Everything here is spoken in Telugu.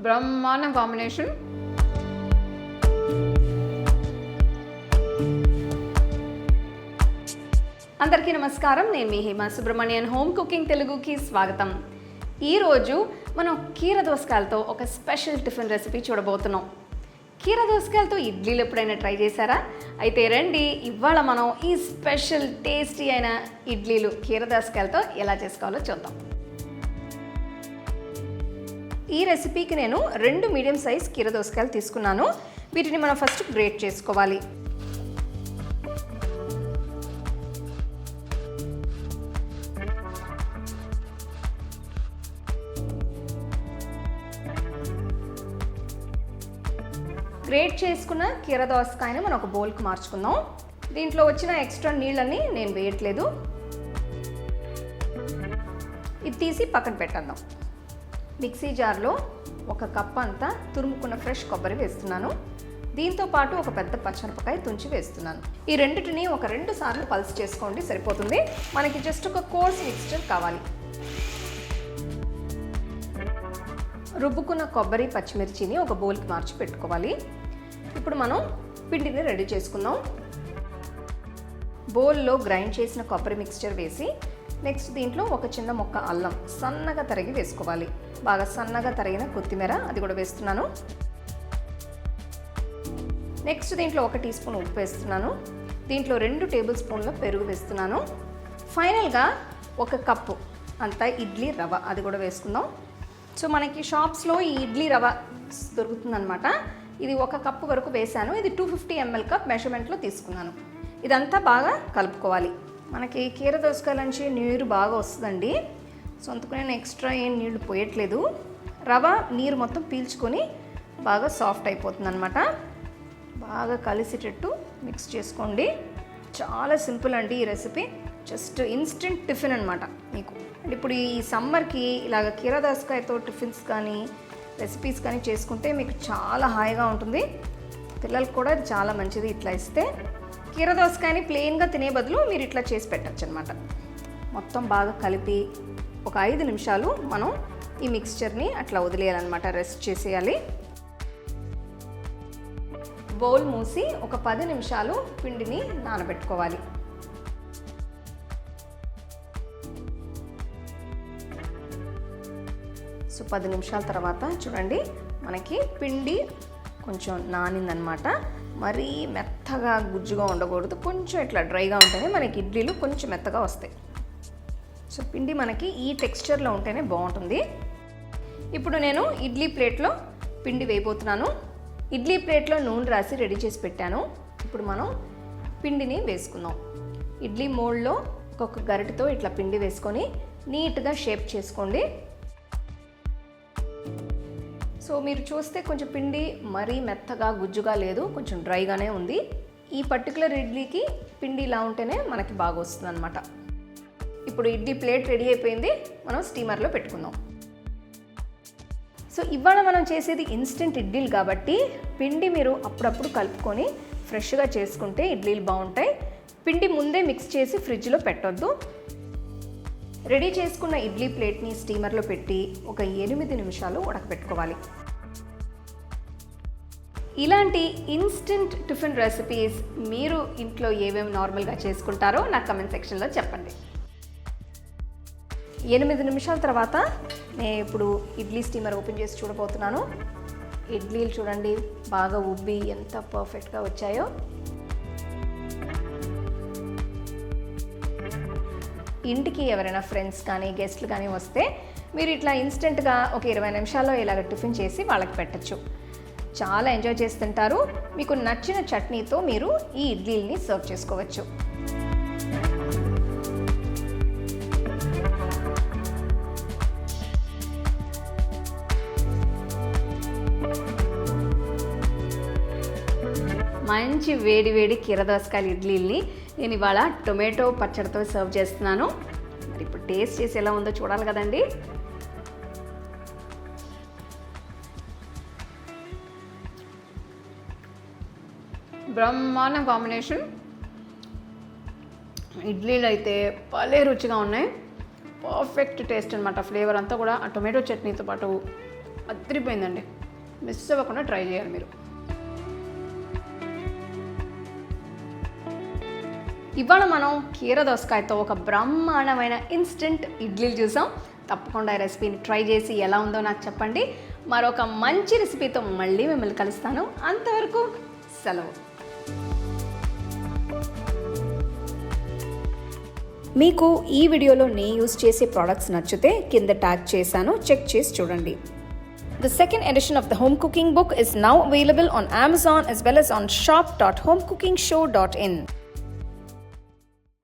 బ్రహ్మాండం కాంబినేషన్. అందరికీ నమస్కారం. నేను మీ హేమ సుబ్రహ్మణ్యన్. హోమ్ కుకింగ్ తెలుగుకి స్వాగతం. ఈరోజు మనం కీర దోసకాయలతో ఒక స్పెషల్ టిఫిన్ రెసిపీ చూడబోతున్నాం. కీర దోసకాయలతో ఇడ్లీలు ఎప్పుడైనా ట్రై చేశారా? అయితే రండి, ఇవాళ మనం ఈ స్పెషల్ టేస్టీ అయిన ఇడ్లీలు కీర దోసకాయలతో ఎలా చేసుకోవాలో చూద్దాం. ఈ రెసిపీకి నేను 2 మీడియం సైజ్ కీర దోసకాయలు తీసుకున్నాను. వీటిని మనం ఫస్ట్ గ్రేట్ చేసుకోవాలి. గ్రేట్ చేసుకున్న కీర దోసకాయని మనం ఒక బౌల్కి మార్చుకుందాం. దీంట్లో వచ్చిన ఎక్స్ట్రా నీళ్ళని నేను వేయట్లేదు. ఇది తీసి పక్కన పెట్టేద్దాం. మిక్సీ జార్లో 1 కప్ అంతా తురుముకున్న ఫ్రెష్ కొబ్బరి వేస్తున్నాను. దీంతో పాటు ఒక పెద్ద పచ్చిమిరపకాయ తుంచి వేస్తున్నాను. ఈ రెండింటిని ఒక 2 సార్లు పల్స్ చేసుకోండి, సరిపోతుంది. మనకి జస్ట్ ఒక కోర్స్ మిక్స్చర్ కావాలి. రుబ్బుకున్న కొబ్బరి పచ్చిమిర్చిని ఒక బౌల్కి మార్చి పెట్టుకోవాలి. ఇప్పుడు మనం పిండిని రెడీ చేసుకుందాం. బౌల్లో గ్రైండ్ చేసిన కొబ్బరి మిక్స్చర్ వేసి నెక్స్ట్ దీంట్లో ఒక చిన్న ముక్క అల్లం సన్నగా తరిగి వేసుకోవాలి. బాగా సన్నగా తరిగిన కొత్తిమీర అది కూడా వేస్తున్నాను. నెక్స్ట్ దీంట్లో 1 టీ స్పూన్ ఉప్పు వేస్తున్నాను. దీంట్లో 2 టేబుల్ స్పూన్ల పెరుగు వేస్తున్నాను. ఫైనల్గా 1 కప్పు అంతా ఇడ్లీ రవ్వ అది కూడా వేసుకుందాం. సో మనకి షాప్స్లో ఈ ఇడ్లీ రవ్వ దొరుకుతుందనమాట. ఇది 1 కప్పు వరకు వేసాను. ఇది 250 ml కప్ మెజర్మెంట్లో తీసుకున్నాను. ఇదంతా బాగా కలుపుకోవాలి. మనకి కీర దోసకాయల నుంచి నీరు బాగా వస్తుందండి. సో అందుకు నేను ఎక్స్ట్రా ఏం నీళ్లు పోయట్లేదు. రవ్వ నీరు మొత్తం పీల్చుకొని బాగా సాఫ్ట్ అయిపోతుంది అనమాట. బాగా కలిసేటట్టు మిక్స్ చేసుకోండి. చాలా సింపుల్ అండి ఈ రెసిపీ. జస్ట్ ఇన్స్టెంట్ టిఫిన్ అనమాట మీకు. అండ్ ఇప్పుడు ఈ సమ్మర్కి ఇలాగ కీర దోసకాయతో టిఫిన్స్ కానీ రెసిపీస్ కానీ చేసుకుంటే మీకు చాలా హాయిగా ఉంటుంది. పిల్లలకు కూడా ఇది చాలా మంచిది. ఇట్లా ఇస్తే కీర దోసకాయని ప్లెయిన్గా తినే బదులు మీరు ఇట్లా చేసి పెట్టచ్చు అనమాట. మొత్తం బాగా కలిపి ఒక 5 నిమిషాలు మనం ఈ మిక్స్చర్ని అట్లా వదిలేయాలన్నమాట. రెస్ట్ చేసేయాలి. బౌల్ మూసి ఒక 10 నిమిషాలు పిండిని నానబెట్టుకోవాలి. సో 10 నిమిషాల తర్వాత చూడండి, మనకి పిండి కొంచెం నానిందనమాట. మరీ మెత్తగా గుజ్జుగా ఉండకూడదు. కొంచెం ఇట్లా డ్రైగా ఉంటేనే మనకి ఇడ్లీలు కొంచెం మెత్తగా వస్తాయి. సో పిండి మనకి ఈ టెక్స్చర్లో ఉంటేనే బాగుంటుంది. ఇప్పుడు నేను ఇడ్లీ ప్లేట్లో పిండి వేయబోతున్నాను. ఇడ్లీ ప్లేట్లో నూనె రాసి రెడీ చేసి పెట్టాను. ఇప్పుడు మనం పిండిని వేసుకుందాం. ఇడ్లీ మోల్డ్లో ఒక్కొక్క గరిటెతో ఇట్లా పిండి వేసుకొని నీట్గా షేప్ చేసుకోండి. సో మీరు చూస్తే కొంచెం పిండి మరీ మెత్తగా గుజ్జుగా లేదు, కొంచెం డ్రైగానే ఉంది. ఈ పర్టికులర్ ఇడ్లీకి పిండి ఇలా ఉంటేనే మనకి బాగా వస్తుంది అనమాట. ఇప్పుడు ఇడ్లీ ప్లేట్ రెడీ అయిపోయింది. మనం స్టీమర్లో పెట్టుకుందాం. సో ఇవాళ మనం చేసేది ఇన్స్టెంట్ ఇడ్లీలు కాబట్టి పిండి మీరు అప్పుడప్పుడు కలుపుకొని ఫ్రెష్గా చేసుకుంటే ఇడ్లీలు బాగుంటాయి. పిండి ముందే మిక్స్ చేసి ఫ్రిడ్జ్లో పెట్టొద్దు. రెడీ చేసుకున్న ఇడ్లీ ప్లేట్ని స్టీమర్లో పెట్టి ఒక 8 నిమిషాలు ఉడకపెట్టుకోవాలి. ఇలాంటి ఇన్స్టెంట్ టిఫిన్ రెసిపీస్ మీరు ఇంట్లో ఏమేమి నార్మల్గా చేసుకుంటారో నాకు కమెంట్ సెక్షన్లో చెప్పండి. 8 నిమిషాల తర్వాత నేను ఇప్పుడు ఇడ్లీ స్టీమర్ ఓపెన్ చేసి చూడబోతున్నాను. ఇడ్లీలు చూడండి బాగా ఉబ్బి ఎంత పర్ఫెక్ట్గా వచ్చాయో. ఇంటికి ఎవరైనా ఫ్రెండ్స్ కానీ గెస్ట్లు కానీ వస్తే మీరు ఇట్లా ఇన్స్టెంట్గా ఒక 20 నిమిషాల్లో ఇలాగ టిఫిన్ చేసి వాళ్ళకి పెట్టచ్చు. చాలా ఎంజాయ్ చేసి తింటారు. మీకు నచ్చిన చట్నీతో మీరు ఈ ఇడ్లీల్ని సర్వ్ చేసుకోవచ్చు. మంచి వేడి వేడి కీర దోసకాయల ఇడ్లీల్ని నేను ఇవాళ టొమాటో పచ్చడితో సర్వ్ చేస్తున్నాను. మరి ఇప్పుడు టేస్ట్ చేసి ఎలా ఉందో చూడాలి కదండి. బ్రహ్మాండ కాంబినేషన్. ఇడ్లీలు అయితే భలే రుచిగా ఉన్నాయి. పర్ఫెక్ట్ టేస్ట్ అనమాట. ఫ్లేవర్ అంతా కూడా ఆ టొమాటో చట్నీతో పాటు అదిరిపోయిందండి. మిస్ అవ్వకుండా ట్రై చేయాలి మీరు. ఇవాళ మనం కీర దోసకాయతో ఒక బ్రహ్మాండమైన ఇన్స్టెంట్ ఇడ్లీలు చూసాం. తప్పకుండా ఈ రెసిపీని ట్రై చేసి ఎలా ఉందో నాకు చెప్పండి. మరొక మంచి రెసిపీతో మళ్ళీ మిమ్మల్ని కలుస్తాను. అంతవరకు సెలవు. మీకు ఈ వీడియోలో నేను యూజ్ చేసే ప్రోడక్ట్స్ నచ్చితే కింద ట్యాగ్ చేశాను, చెక్ చేసి చూడండి. The second edition of the home cooking book is now available on Amazon as well as on shop.homecookingshow.in.